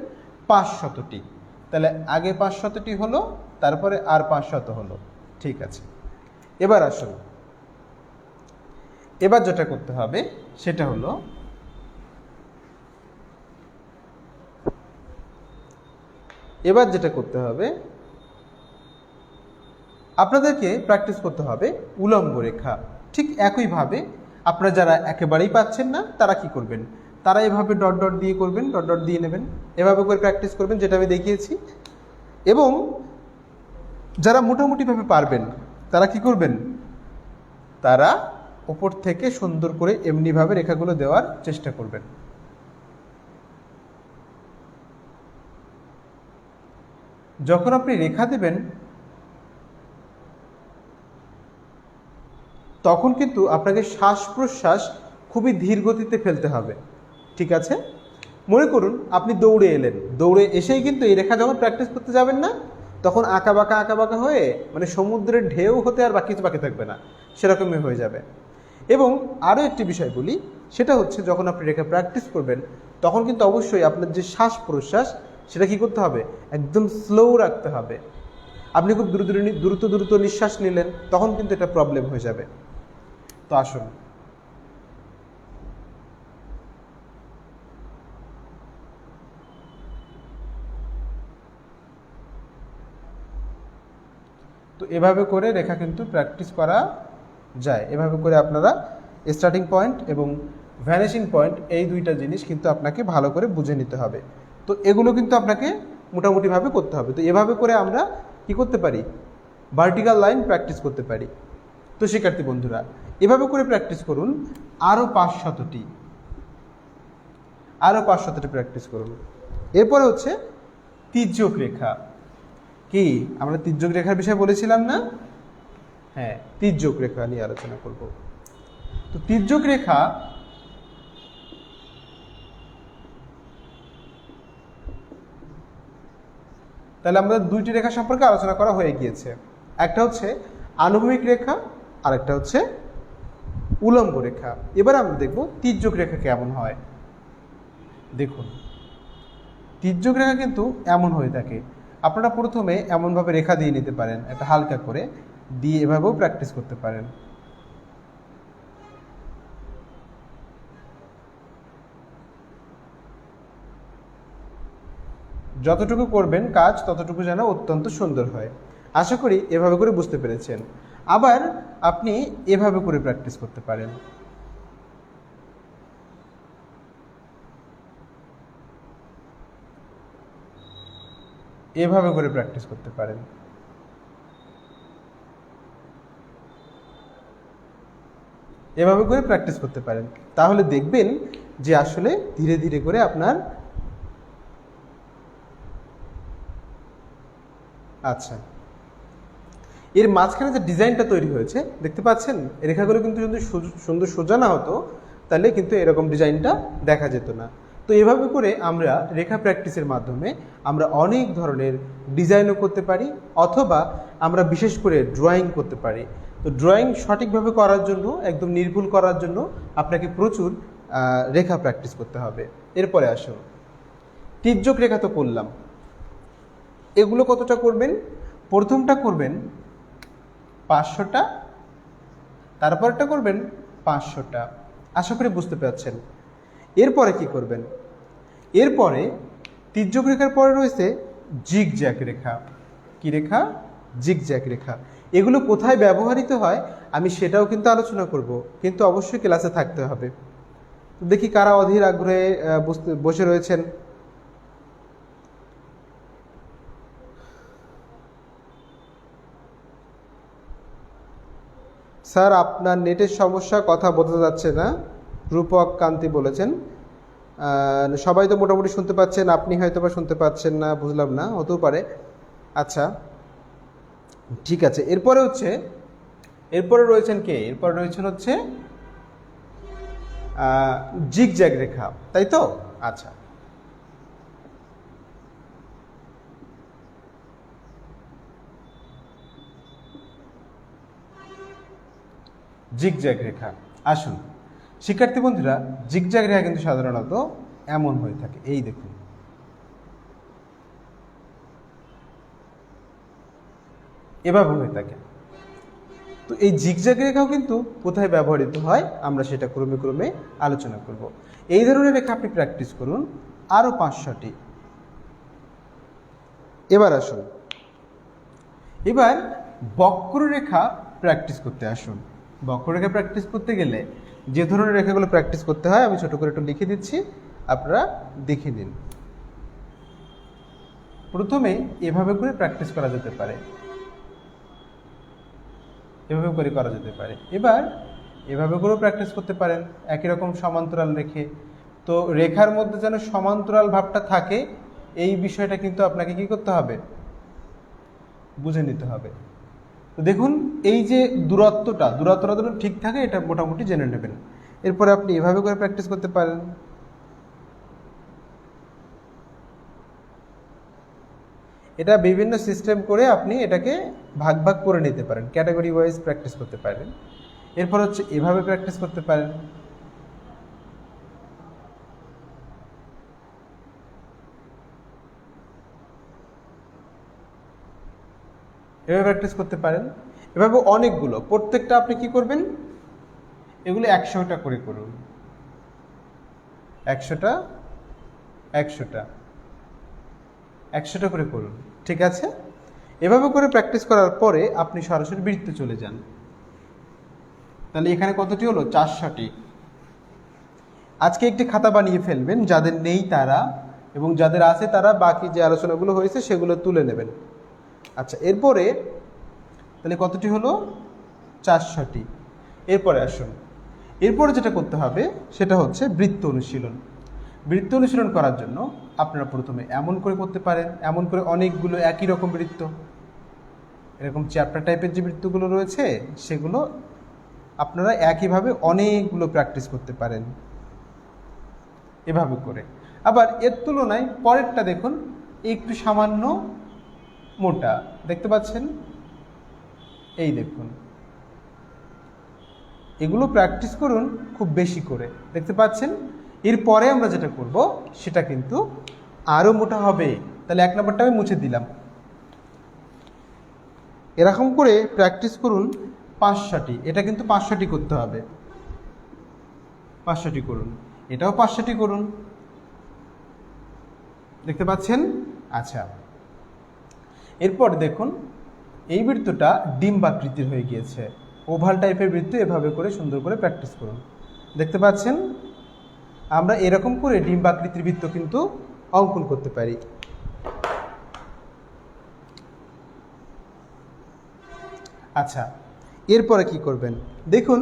500টি। তাহলে আগে 500টি হলো, তারপরে আর 500 হলো, ঠিক আছে। এবার আসুন, এবার যেটা করতে হবে সেটা হলো আপনাদেরকে প্র্যাকটিস করতে হবে উলম্ব রেখা। ঠিক একইভাবে আপনারা যারা একেবারেই পাচ্ছেন না তারা কি করবেন, তারা এভাবে ডট ডট দিয়ে করবেন, ডট ডট দিয়ে নেবেন, এভাবে করে প্র্যাকটিস করবেন যেটা আমি দেখিয়েছি। এবং যারা মোটামুটিভাবে পারবেন তারা কি করবেন, তারা ওপর থেকে সুন্দর করে এমনিভাবে রেখাগুলো দেওয়ার চেষ্টা করবেন। যখন আপনি রেখা দেবেন তখন কিন্তু আপনাকে শ্বাস প্রশ্বাস খুবই ধীর গতিতে ফেলতে হবে, ঠিক আছে? মনে করুন আপনি দৌড়ে এলেন, দৌড়ে এসেই কিন্তু এই রেখা যখন প্র্যাকটিস করতে যাবেন না তখন আঁকা বাঁকা হয়ে মানে সমুদ্রের ঢেউ হতে আর কিছু বাকি থাকবে না, সেরকমই হয়ে যাবে। এবং আরও একটি বিষয় বলি, সেটা হচ্ছে যখন আপনি রেখা প্র্যাকটিস করবেন তখন কিন্তু অবশ্যই আপনার যে শ্বাস প্রশ্বাস সেটা কি করতে হবে, একদম স্লো রাখতে হবে। আপনি খুব দ্রুত নিঃশ্বাস নিলেন তখন কিন্তু এটা প্রবলেম হয়ে যাবে। তো আসুন, তো এভাবে করে রেখা কিন্তু প্র্যাকটিস করা যায়। এভাবে করে আপনারা স্টার্টিং পয়েন্ট এবং ভ্যানিশিং পয়েন্ট এই দুইটা জিনিস কিন্তু আপনাকে ভালো করে বুঝে নিতে হবে। তো এগুলো কিন্তু আপনাকে মোটামুটিভাবে করতে হবে। তো এভাবে করে আমরা কি করতে পারি, ভার্টিক্যাল লাইন প্র্যাকটিস করতে পারি। তো শিক্ষার্থী বন্ধুরা, এভাবে করে প্র্যাকটিস করুন আরও 500টি, প্র্যাকটিস করুন। এরপরে হচ্ছে তির্যক রেখা। কি আমরা তির্যক রেখার বিষয়ে বলেছিলাম না? হ্যাঁ, তির্যক রেখা নিয়ে আলোচনা করব। তো তির্যক রেখা তাহলে আমরা দুইটি রেখা সম্পর্কে আলোচনা করা হয়ে গিয়েছে, একটা হচ্ছে আনুভূমিক রেখা আর একটা হচ্ছে উলম্ব রেখা। এবার আমরা দেখব তির্যক রেখা কেমন হয়। দেখুন, তির্যক রেখা কিন্তু এমন হয়ে থাকে। আপনারা প্রথমে এমনভাবে রেখা দিয়ে নিতে পারেন, একটা হালকা করে দিয়ে এভাবেও প্র্যাকটিস করতে পারেন। যতটুকু করবেন কাজ ততটুকু যেন অত্যন্ত সুন্দর হয়। আশা করি এভাবে করে বুঝতে পেরেছেন। আবার আপনি এভাবে করে প্র্যাকটিস করতে পারেন। এভাবে করে প্র্যাকটিস করতে পারেন। এভাবে করে প্র্যাকটিস করতে পারেন, তাহলে দেখবেন যে আসলে ধীরে ধীরে করে আপনার আচ্ছা এর মাঝখানে যে ডিজাইনটা তৈরি হয়েছে দেখতে পাচ্ছেন, রেখাগুলো কিন্তু যদি সুন্দর সোজা না হতো তাহলে কিন্তু এরকম ডিজাইনটা দেখা যেত না। তো এভাবে করে আমরা রেখা প্র্যাকটিসের মাধ্যমে আমরা অনেক ধরনের ডিজাইনও করতে পারি, অথবা আমরা বিশেষ করে ড্রয়িং করতে পারি। তো ড্রয়িং সঠিকভাবে করার জন্য, একদম নির্ভুল করার জন্য আপনাকে প্রচুর রেখা প্র্যাকটিস করতে হবে। এরপরে আসুন, তির্যক রেখা তো করলাম, এগুলো কতটা করবেন? প্রথমটা করবেন 500টা, তারপরটা করবেন 500টা। আশা করি বুঝতে পারছেন। এরপরে কি করবেন? এরপরে তির্যক রেখার পরে রয়েছে জিগজ্যাগ রেখা। কি রেখা? জিগজ্যাগ রেখা। এগুলো কোথায় ব্যবহৃত হয় আমি সেটাও কিন্তু আলোচনা করব, কিন্তু অবশ্যই ক্লাসে থাকতে হবে। তো দেখি কারা অধীর আগ্রহে বসে রয়েছেন। স্যার আপনার নেটের সমস্যা, কথা বোঝা যাচ্ছে না, রূপক কান্তি বলেছেন। সবাই তো মোটামুটি শুনতে পাচ্ছেন, আপনি হয়তো বা শুনতে পাচ্ছেন না, বুঝলাম না, হতেও পারে। আচ্ছা ঠিক আছে। এরপরে রয়েছেন কে? এরপরে রয়েছেন হচ্ছে জিগজ্যাগ রেখা, তাই তো? আচ্ছা, জিগজ্যাগ রেখা। আসুন শিক্ষার্থী বন্ধুরা, জিগজ্যাগ রেখা কিন্তু সাধারণত এমন হয়ে থাকে, এই দেখুন, এভাবে হয়ে থাকে। তো এই জিগজ্যাগ রেখাও কিন্তু কোথায় ব্যবহৃত হয় আমরা সেটা ক্রমে ক্রমে আলোচনা করব। এই ধরনের রেখা আপনি প্র্যাকটিস করুন আরও 500টি। এবার আসুন, এবার বক্ররেখা প্র্যাকটিস করতে আসুন। বক্ররেখা প্র্যাকটিস করতে গেলে যে ধরনের রেখাগুলো প্র্যাকটিস করতে হয় আমি ছোট করে একটু লিখে দিচ্ছি, আপনারা দেখে নিন। প্রথমে এভাবে করে প্র্যাকটিস করা যেতে পারে, এভাবে করে করা যেতে পারে। এবার এভাবে করেও প্র্যাকটিস করতে পারেন, একই রকম সমান্তরাল রেখে। তো রেখার মধ্যে যেন সমান্তরাল ভাবটা থাকে, এই বিষয়টা কিন্তু আপনাকে কি করতে হবে? বুঝে নিতে হবে। তো দেখুন, এই যে দূরত্বটা যেন ঠিক থাকে, এটা মোটামুটি জেনে নেবেন। এরপরে আপনি এভাবে করে প্র্যাকটিস করতে পারেন। এটা বিভিন্ন সিস্টেম করে আপনি এটাকে ভাগ ভাগ করে নিতে পারেন, ক্যাটাগরি ওয়াইজ প্র্যাকটিস করতে পারেন। এরপর হচ্ছে এভাবে প্র্যাকটিস করতে পারেন। এভাবে প্র্যাকটিস করতে পারেন। এভাবে অনেকগুলো, প্রত্যেকটা আপনি কি করবেন? এগুলো 100টা করে করুন, 100টা 100টা 100টা করে করুন, ঠিক আছে? এভাবে করে প্র্যাকটিস করার পরে আপনি সরাসরি বৃত্তে চলে যান। তাহলে এখানে কতটি হলো? 400টি। আজকে একটি খাতা বানিয়ে ফেলবেন, যাদের নেই তারা, এবং যাদের আছে তারা বাকি যে আলোচনাগুলো হয়েছে সেগুলো তুলে নেবেন। আচ্ছা, এরপরে তাহলে কতটি হলো? 400টি। এরপরে আসুন, এরপরে যেটা করতে হবে সেটা হচ্ছে বৃত্ত অনুশীলন। বৃত্ত অনুশীলন করার জন্য আপনারা প্রথমে এমন করে করতে পারেন, এমন করে অনেকগুলো একই রকম বৃত্ত, এরকম চ্যাপ্টার টাইপের যে বৃত্তগুলো রয়েছে সেগুলো আপনারা একইভাবে অনেকগুলো প্র্যাকটিস করতে পারেন এভাবে করে। আবার এর তুলনায় পরেরটা দেখুন, একটু সামান্য মোটা, দেখতে পাচ্ছেন? এই দেখুন, এগুলো প্র্যাকটিস করুন খুব বেশি করে, দেখতে পাচ্ছেন? এরপরে আমরা যেটা করব সেটা কিন্তু আরও মোটা হবে। তাহলে 1 নম্বরটা আমি মুছে দিলাম। এরকম করে প্র্যাকটিস করুন 500টি। এটা কিন্তু 500টি করতে হবে, 500টি করুন। এটাও 500টি করুন, দেখতে পাচ্ছেন? আচ্ছা, এরপর দেখুন এই বৃত্তটা ডিম্বাকৃতির হয়ে গিয়েছে, ওভাল টাইপের বৃত্ত। এভাবে করে সুন্দর করে প্র্যাকটিস করুন, দেখতে পাচ্ছেন? আমরা এরকম করে ডিম্বাকৃতির বৃত্ত কিন্তু অঙ্কন করতে পারি। আচ্ছা, এরপরে কি করবেন দেখুন,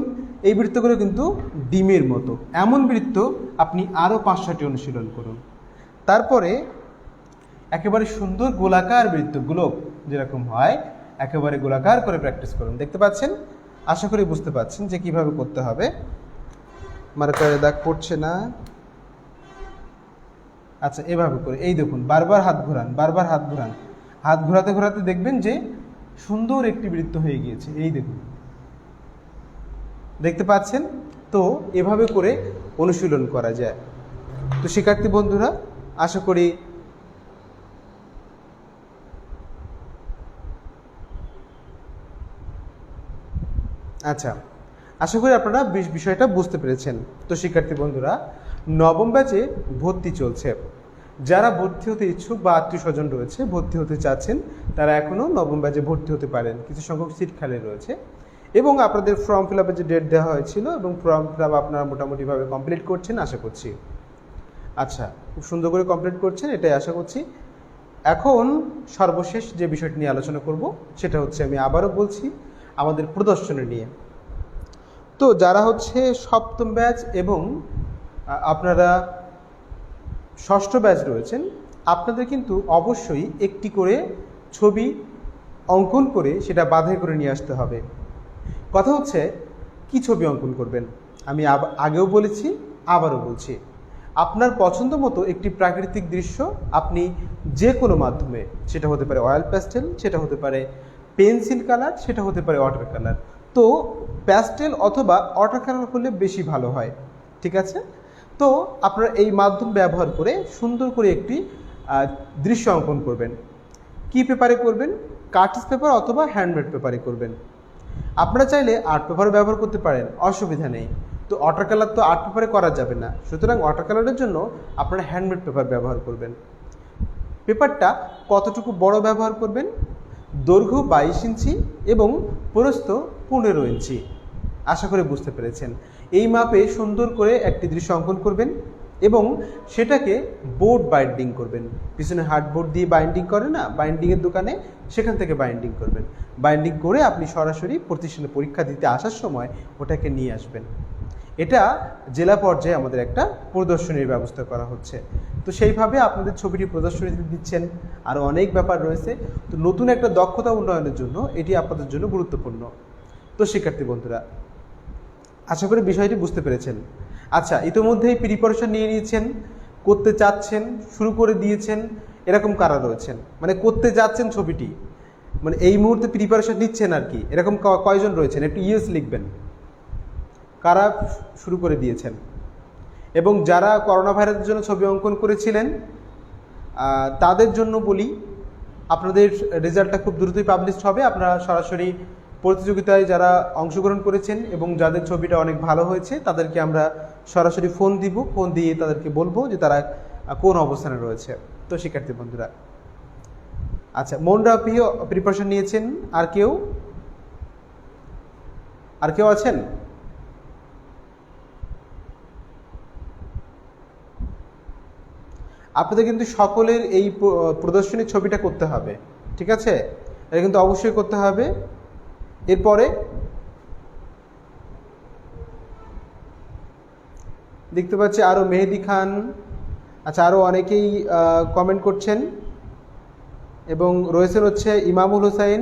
এই বৃত্তগুলো কিন্তু ডিমের মতো। এমন বৃত্ত আপনি আরও 5-6টি অনুশীলন করুন। তারপরে একেবারে সুন্দর গোলাকার বৃত্তগুলো যেরকম হয় একেবারে গোলাকার করে প্র্যাকটিস করুন। দেখতে পাচ্ছেন? আশা করি বুঝতে পাচ্ছেন যে কিভাবে করতে হবে। মার্কারে দাগ পড়ছে না। আচ্ছা, এভাবে করে এই দেখুন, বারবার হাত ঘোরান, বারবার হাত ঘোরান। হাত ঘোরাতে ঘোরাতে দেখবেন যে সুন্দর একটি বৃত্ত হয়ে গিয়েছে। এই দেখুন, দেখতে পাচ্ছেন? তো এভাবে করে অনুশীলন করা যায়। তো শিক্ষার্থী বন্ধুরা, আশা করি আশা করি আপনারা বিষয়টা বুঝতে পেরেছেন। তো শিক্ষার্থী বন্ধুরা, নবম ব্যাচে ভর্তি চলছে। যারা ভর্তি হতে ইচ্ছুক বা আত্মীয় স্বজন রয়েছে ভর্তি হতে চাচ্ছেন, তারা এখনও নবম ব্যাচে ভর্তি হতে পারেন। কিছু সংখ্যক সিট খালি রয়েছে এবং আপনাদের ফর্ম ফিল আপের যে ডেট দেওয়া হয়েছিল এবং ফর্ম ফিল আপ আপনারা মোটামুটিভাবে কমপ্লিট করছেন আশা করছি। আচ্ছা, খুব সুন্দর করে কমপ্লিট করছেন এটাই আশা করছি। এখন সর্বশেষ যে বিষয়টি নিয়ে আলোচনা করব সেটা হচ্ছে, আমি আবারও বলছি, আমাদের প্রদর্শনী নিয়ে। তো যারা হচ্ছে সপ্তম ব্যাচ এবং আপনারা ষষ্ঠ ব্যাচ রয়েছেন, আপনাদের কিন্তু অবশ্যই একটি করে ছবি অঙ্কন করে সেটা বাঁধাই করে নিয়ে আসতে হবে। কথা হচ্ছে কি ছবি অঙ্কন করবেন, আমি আগেও বলেছি, আবারও বলছি। আপনার পছন্দ মতো একটি প্রাকৃতিক দৃশ্য আপনি যে কোনো মাধ্যমে, সেটা হতে পারে অয়েল প্যাস্টেল, সেটা হতে পারে পেন্সিল কালার, সেটা হতে পারে ওয়াটার কালার। তো প্যাস্টেল অথবা ওয়াটার কালার হলে বেশি ভালো হয়, ঠিক আছে? তো আপনারা এই মাধ্যম ব্যবহার করে সুন্দর করে একটি দৃশ্য অঙ্কন করবেন। কি পেপারে করবেন? কার্টিজ পেপার অথবা হ্যান্ডমেড পেপারে করবেন। আপনারা চাইলে আর্ট পেপারও ব্যবহার করতে পারেন, অসুবিধা নেই। তো ওয়াটার কালার তো আর্ট পেপারে করা যাবে না, সুতরাং ওয়াটার কালারের জন্য আপনারা হ্যান্ডমেড পেপার ব্যবহার করবেন। পেপারটা কতটুকু বড় ব্যবহার করবেন? দৈর্ঘ্য 22 ইঞ্চি এবং প্রস্থ 15 ইঞ্চি। আশা করি বুঝতে পেরেছেন। এই মাপে সুন্দর করে একটি দৃশ্য অঙ্কন করবেন এবং সেটাকে বোর্ড বাইন্ডিং করবেন। পিছনে হার্ডবোর্ড দিয়ে বাইন্ডিং করে না, বাইন্ডিংয়ের দোকানে, সেখান থেকে বাইন্ডিং করবেন। বাইন্ডিং করে আপনি সরাসরি প্রতিষ্ঠানে পরীক্ষা দিতে আসার সময় ওটাকে নিয়ে আসবেন। এটা জেলা পর্যায়ে আমাদের একটা প্রদর্শনীর ব্যবস্থা করা হচ্ছে। তো সেইভাবে আপনাদের ছবিটি প্রদর্শনীতে দিচ্ছেন। আরও অনেক ব্যাপার রয়েছে। তো নতুন একটা দক্ষতা উন্নয়নের জন্য এটি আপনাদের জন্য গুরুত্বপূর্ণ। তো শিক্ষার্থী বন্ধুরা, আশা করি বিষয়টি বুঝতে পেরেছেন। আচ্ছা, ইতিমধ্যেই প্রিপারেশন নিয়ে নিয়েছেন, করতে চাচ্ছেন, শুরু করে দিয়েছেন, এরকম কারা রয়েছেন? মানে করতে যাচ্ছেন ছবিটি, মানে এই মুহূর্তে প্রিপারেশন নিচ্ছেন আর কি, এরকম কয়জন রয়েছেন? একটু ইয়েস লিখবেন। কারা শুরু করে দিয়েছেন? এবং যারা করোনা ভাইরাসের জন্য ছবি অঙ্কন করেছিলেন তাদের জন্য বলি, আপনাদের রেজাল্টটা খুব দ্রুতই পাবলিশ হবে। আপনারা সরাসরি প্রতিযোগিতায় যারা অংশগ্রহণ করেছেন এবং যাদের ছবিটা অনেক ভালো হয়েছে তাদেরকে আমরা সরাসরি ফোন দিব, ফোন দিয়ে তাদেরকে বলবো যে তারা কোন অবস্থানে রয়েছে। তো শিক্ষার্থী বন্ধুরা, আচ্ছা, মনরা প্রিপারেশন নিয়েছেন? আর কেউ আছেন? আপনাদের কিন্তু সকলের এই প্রদর্শনীর ছবিটা করতে হবে, ঠিক আছে? এটা কিন্তু অবশ্যই করতে হবে। এরপরে দেখতে পাচ্ছি আরও মেহেদি খান, আচ্ছা, আরও অনেকেই কমেন্ট করছেন এবং রয়েছেন হচ্ছে ইমামুল হোসাইন।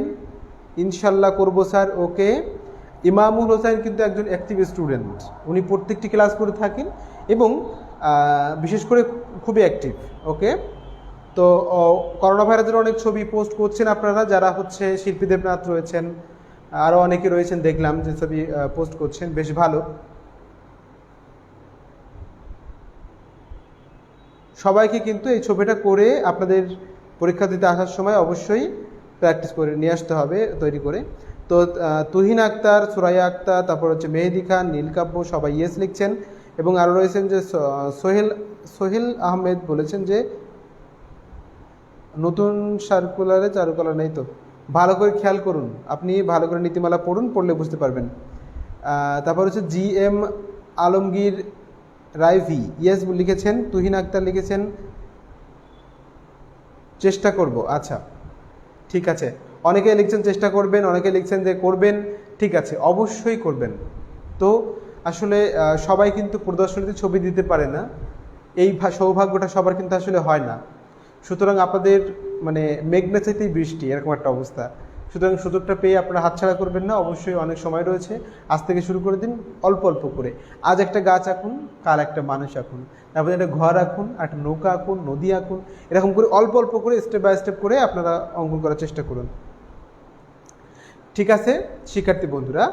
ইনশাল্লাহ করবো স্যার, ওকে। ইমামুল হোসাইন কিন্তু একজন অ্যাক্টিভ স্টুডেন্ট, উনি প্রত্যেকটি ক্লাস করে থাকেন এবং বিশেষ করে খুবই অ্যাক্টিভ, ওকে। তো করোনা ভাইরাসের অনেক ছবি পোস্ট করছেন আপনারা, যারা হচ্ছে শিল্পী দেবনাথ রয়েছেন, আরও অনেকে রয়েছেন, দেখলাম যে ছবি পোস্ট করছেন, বেশ ভালো। সবাইকে কিন্তু এই ছবিটা করে আপনাদের পরীক্ষা দিতে আসার সময় অবশ্যই প্র্যাকটিস করে নিয়ে আসতে হবে, তৈরি করে। তো তুহিন আক্তার, সুরাইয়া আক্তার, তারপর হচ্ছে মেহেদি খান, নীলকাব্য, সবাই ইয়েস লিখছেন। এবং আরও রয়েছেন যে সোহেল আহমেদ বলেছেন যে নতুন সার্কুলারে চারুকলা নেই। তো ভালো করে খেয়াল করুন, আপনি ভালো করে নীতিমালা পড়ুন, পড়লে বুঝতে পারবেন। তারপর হচ্ছে GM আলমগীর রাইভি ইয়েস লিখেছেন। তুহিন আক্তার লিখেছেন চেষ্টা করব। আচ্ছা, ঠিক আছে, অনেকে লিখছেন চেষ্টা করবেন, অনেকে লিখছেন যে করবেন, ঠিক আছে অবশ্যই করবেন। তো আসলে সবাই কিন্তু প্রদর্শনীতে ছবি দিতে পারে না, এই সৌভাগ্যটা সবার কিন্তু আসলে হয় না। সুতরাং আপনাদের মানে মেঘনা চাইতেই বৃষ্টি, এরকম একটা অবস্থা। সুতরাং সুযোগটা পেয়ে আপনারা হাতছাড়া করবেন না, অবশ্যই অনেক সময় রয়েছে, আজ থেকে শুরু করে দিন অল্প অল্প করে। আজ একটা গাছ আঁকুন, কাল একটা মানুষ আঁকুন, তারপরে একটা ঘর আঁকুন, একটা নৌকা আঁকুন, নদী আঁকুন, এরকম করে অল্প অল্প করে স্টেপ বাই স্টেপ করে আপনারা অঙ্কন করার চেষ্টা করুন। ঠিক আছে শিক্ষার্থী বন্ধুরা,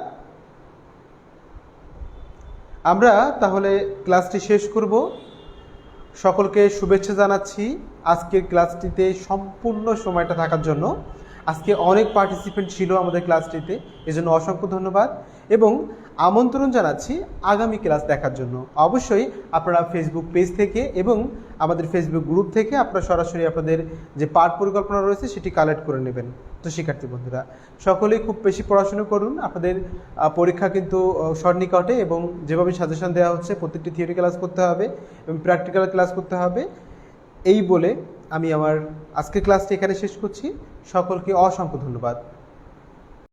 আমরা তাহলে ক্লাসটি শেষ করব। সকলকে শুভেচ্ছা জানাচ্ছি আজকের ক্লাসটিতে সম্পূর্ণ সময়টা থাকার জন্য। আজকে অনেক পার্টিসিপেন্ট ছিল আমাদের ক্লাসটিতে, এজন্য অসংখ্য ধন্যবাদ এবং আমন্ত্রণ জানাচ্ছি আগামী ক্লাস দেখার জন্য। অবশ্যই আপনারা ফেসবুক পেজ থেকে এবং আমাদের ফেসবুক গ্রুপ থেকে আপনারা সরাসরি আপনাদের যে পাঠ পরিকল্পনা রয়েছে সেটি কালেক্ট করে নেবেন। তো শিক্ষার্থী বন্ধুরা সকলেই খুব বেশি পড়াশোনা করুন, আপনাদের পরীক্ষা কিন্তু সন্নিকটে এবং যেভাবে সাজেশন দেওয়া হচ্ছে প্রত্যেকটি থিওরি ক্লাস করতে হবে এবং প্র্যাকটিক্যাল ক্লাস করতে হবে। এই বলে আমি আমার আজকের ক্লাসটি এখানে শেষ করছি। সকলকে অসংখ্য ধন্যবাদ।